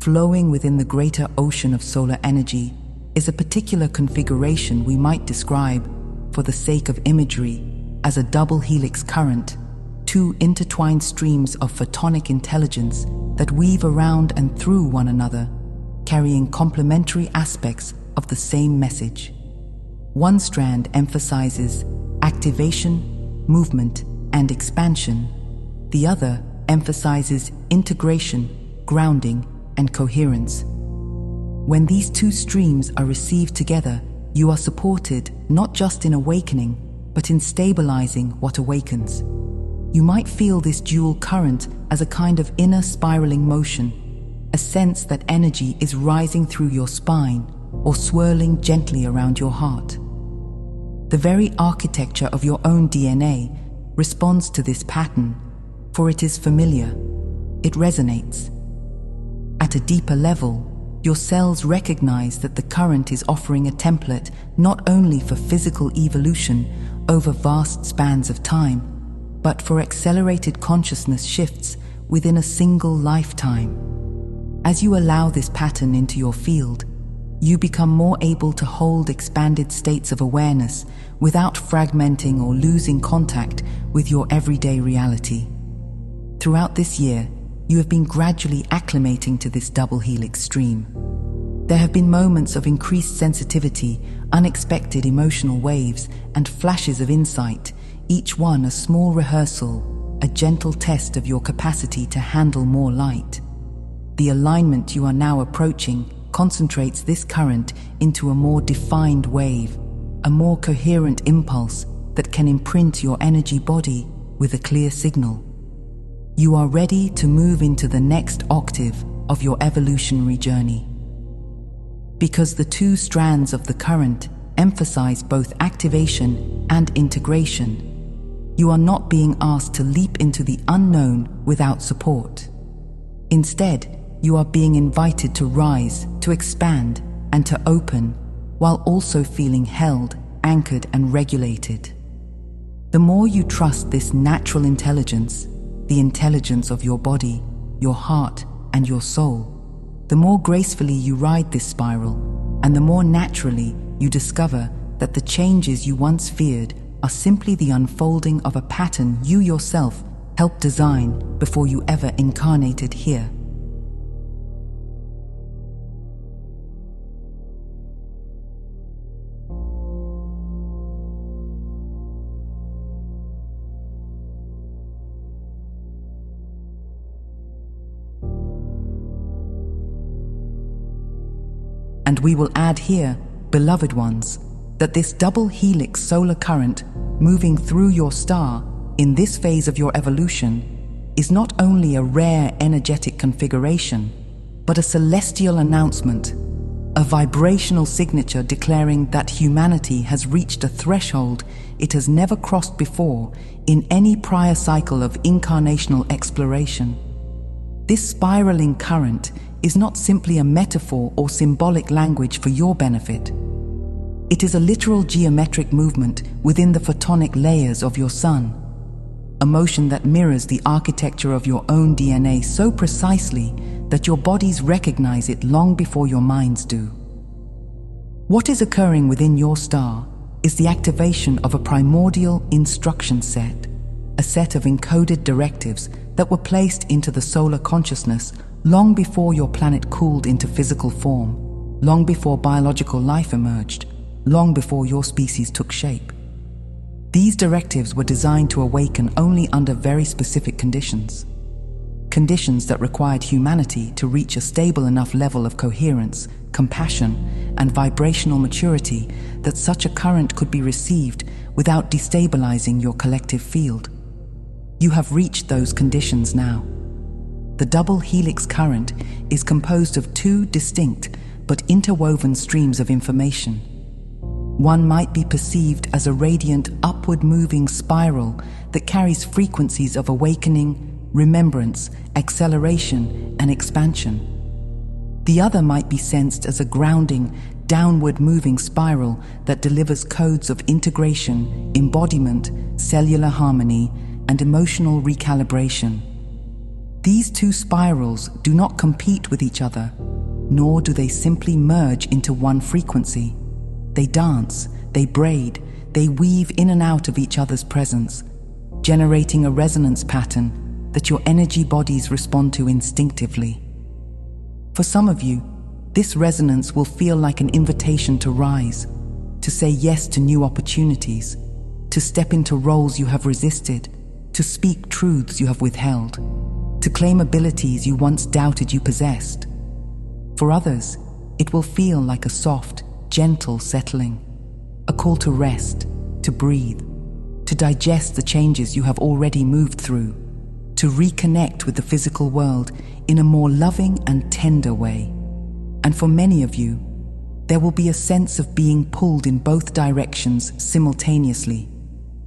flowing within the greater ocean of solar energy, is a particular configuration we might describe, for the sake of imagery, as a double helix current, two intertwined streams of photonic intelligence that weave around and through one another, carrying complementary aspects of the same message. One strand emphasizes activation, movement, and expansion. The other emphasizes integration, grounding, and coherence. When these two streams are received together, you are supported not just in awakening, but in stabilizing what awakens. You might feel this dual current as a kind of inner spiraling motion, a sense that energy is rising through your spine or swirling gently around your heart. The very architecture of your own DNA responds to this pattern, for it is familiar, it resonates. At a deeper level, your cells recognize that the current is offering a template not only for physical evolution over vast spans of time, but for accelerated consciousness shifts within a single lifetime. As you allow this pattern into your field, you become more able to hold expanded states of awareness without fragmenting or losing contact with your everyday reality. Throughout this year, you have been gradually acclimating to this double helix stream. There have been moments of increased sensitivity, unexpected emotional waves, and flashes of insight, each one a small rehearsal, a gentle test of your capacity to handle more light. The alignment you are now approaching concentrates this current into a more defined wave, a more coherent impulse that can imprint your energy body with a clear signal. You are ready to move into the next octave of your evolutionary journey. Because the two strands of the current emphasize both activation and integration, you are not being asked to leap into the unknown without support. Instead, you are being invited to rise, to expand, and to open, while also feeling held, anchored, and regulated. The more you trust this natural intelligence, the intelligence of your body, your heart, and your soul, the more gracefully you ride this spiral, and the more naturally you discover that the changes you once feared are simply the unfolding of a pattern you yourself helped design before you ever incarnated here. And we will add here, beloved ones, that this double helix solar current moving through your star in this phase of your evolution is not only a rare energetic configuration, but a celestial announcement, a vibrational signature declaring that humanity has reached a threshold it has never crossed before in any prior cycle of incarnational exploration. This spiraling current is not simply a metaphor or symbolic language for your benefit. It is a literal geometric movement within the photonic layers of your sun, a motion that mirrors the architecture of your own DNA so precisely that your bodies recognize it long before your minds do. What is occurring within your star is the activation of a primordial instruction set, a set of encoded directives that were placed into the solar consciousness long before your planet cooled into physical form, long before biological life emerged, long before your species took shape. These directives were designed to awaken only under very specific conditions. Conditions that required humanity to reach a stable enough level of coherence, compassion, and vibrational maturity that such a current could be received without destabilizing your collective field. You have reached those conditions now. The double helix current is composed of two distinct but interwoven streams of information. One might be perceived as a radiant, upward-moving spiral that carries frequencies of awakening, remembrance, acceleration, and expansion. The other might be sensed as a grounding, downward-moving spiral that delivers codes of integration, embodiment, cellular harmony, and emotional recalibration. These two spirals do not compete with each other, nor do they simply merge into one frequency. They dance, they braid, they weave in and out of each other's presence, generating a resonance pattern that your energy bodies respond to instinctively. For some of you, this resonance will feel like an invitation to rise, to say yes to new opportunities, to step into roles you have resisted, to speak truths you have withheld, to claim abilities you once doubted you possessed. For others, it will feel like a soft, gentle settling, a call to rest, to breathe, to digest the changes you have already moved through, to reconnect with the physical world in a more loving and tender way. And for many of you, there will be a sense of being pulled in both directions simultaneously,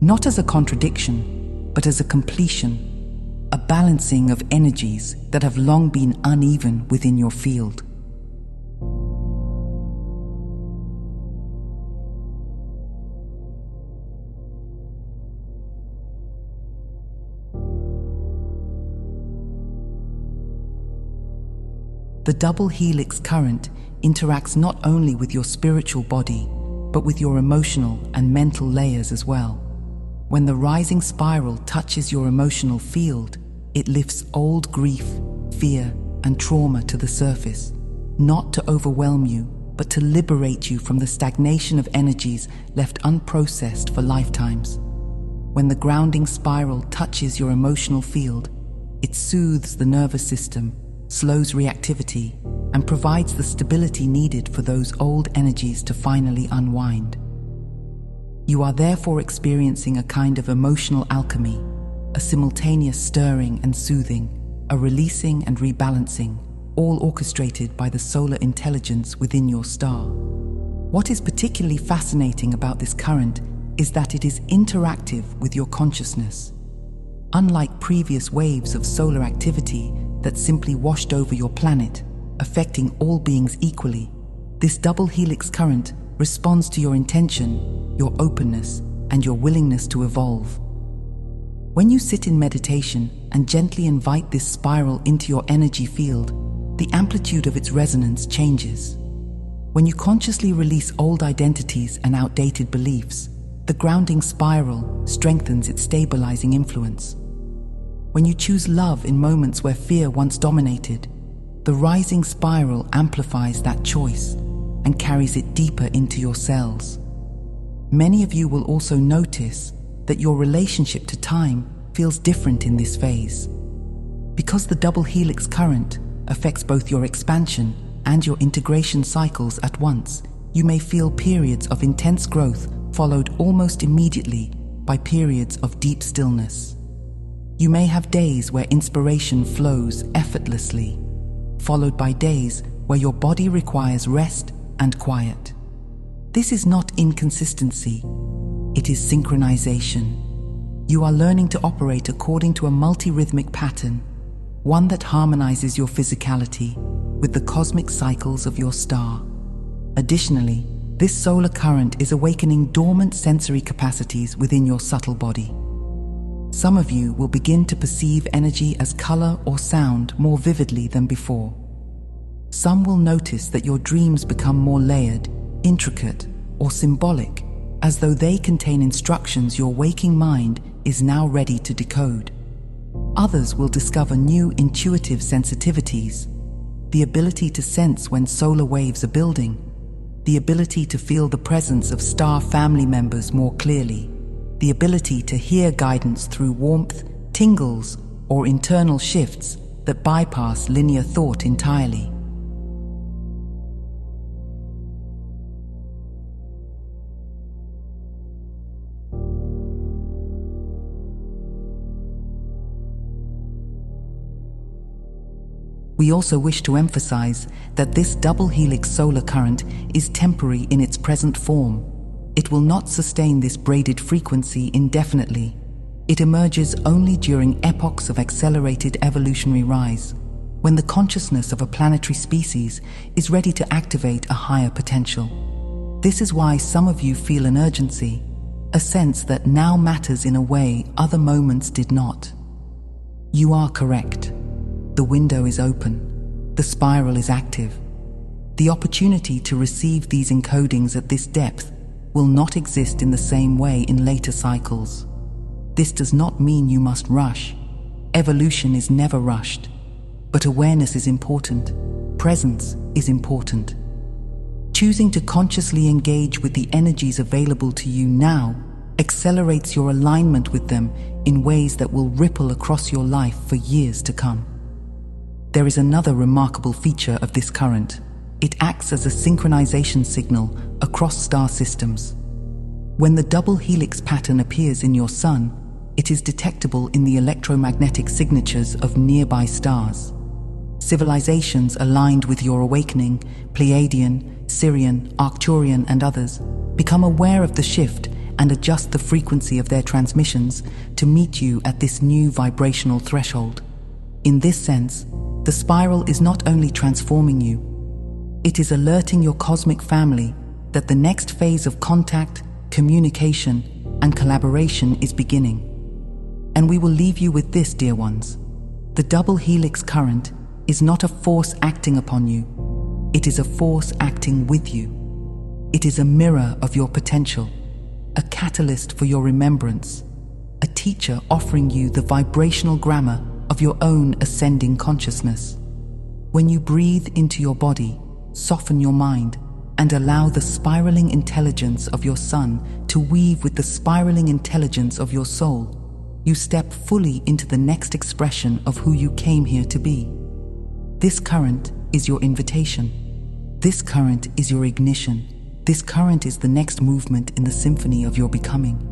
not as a contradiction, but as a completion, a balancing of energies that have long been uneven within your field. The double helix current interacts not only with your spiritual body, but with your emotional and mental layers as well. When the rising spiral touches your emotional field, it lifts old grief, fear, and trauma to the surface, not to overwhelm you, but to liberate you from the stagnation of energies left unprocessed for lifetimes. When the grounding spiral touches your emotional field, it soothes the nervous system, slows reactivity, and provides the stability needed for those old energies to finally unwind. You are therefore experiencing a kind of emotional alchemy, a simultaneous stirring and soothing, a releasing and rebalancing, all orchestrated by the solar intelligence within your star. What is particularly fascinating about this current is that it is interactive with your consciousness. Unlike previous waves of solar activity that simply washed over your planet, affecting all beings equally, this double helix current responds to your intention, your openness, and your willingness to evolve. When you sit in meditation and gently invite this spiral into your energy field, the amplitude of its resonance changes. When you consciously release old identities and outdated beliefs, the grounding spiral strengthens its stabilizing influence. When you choose love in moments where fear once dominated, the rising spiral amplifies that choice and carries it deeper into your cells. Many of you will also notice that your relationship to time feels different in this phase. Because the double helix current affects both your expansion and your integration cycles at once, you may feel periods of intense growth followed almost immediately by periods of deep stillness. You may have days where inspiration flows effortlessly, followed by days where your body requires rest and quiet. This is not inconsistency, it is synchronization. You are learning to operate according to a multi-rhythmic pattern, one that harmonizes your physicality with the cosmic cycles of your star. Additionally, this solar current is awakening dormant sensory capacities within your subtle body. Some of you will begin to perceive energy as color or sound more vividly than before. Some will notice that your dreams become more layered, intricate, or symbolic, as though they contain instructions your waking mind is now ready to decode. Others will discover new intuitive sensitivities, the ability to sense when solar waves are building, the ability to feel the presence of star family members more clearly, the ability to hear guidance through warmth, tingles, or internal shifts that bypass linear thought entirely. We also wish to emphasize that this double helix solar current is temporary in its present form. It will not sustain this braided frequency indefinitely. It emerges only during epochs of accelerated evolutionary rise, when the consciousness of a planetary species is ready to activate a higher potential. This is why some of you feel an urgency, a sense that now matters in a way other moments did not. You are correct. The window is open. The spiral is active. The opportunity to receive these encodings at this depth will not exist in the same way in later cycles. This does not mean you must rush. Evolution is never rushed. But awareness is important. Presence is important. Choosing to consciously engage with the energies available to you now accelerates your alignment with them in ways that will ripple across your life for years to come. There is another remarkable feature of this current. It acts as a synchronization signal across star systems. When the double helix pattern appears in your sun, it is detectable in the electromagnetic signatures of nearby stars. Civilizations aligned with your awakening, Pleiadian, Sirian, Arcturian, and others, become aware of the shift and adjust the frequency of their transmissions to meet you at this new vibrational threshold. In this sense, the spiral is not only transforming you, it is alerting your cosmic family that the next phase of contact, communication, and collaboration is beginning. And we will leave you with this, dear ones. The double helix current is not a force acting upon you. It is a force acting with you. It is a mirror of your potential, a catalyst for your remembrance, a teacher offering you the vibrational grammar of your own ascending consciousness. When you breathe into your body, soften your mind, and allow the spiraling intelligence of your sun to weave with the spiraling intelligence of your soul, you step fully into the next expression of who you came here to be. This current is your invitation. This current is your ignition. This current is the next movement in the symphony of your becoming.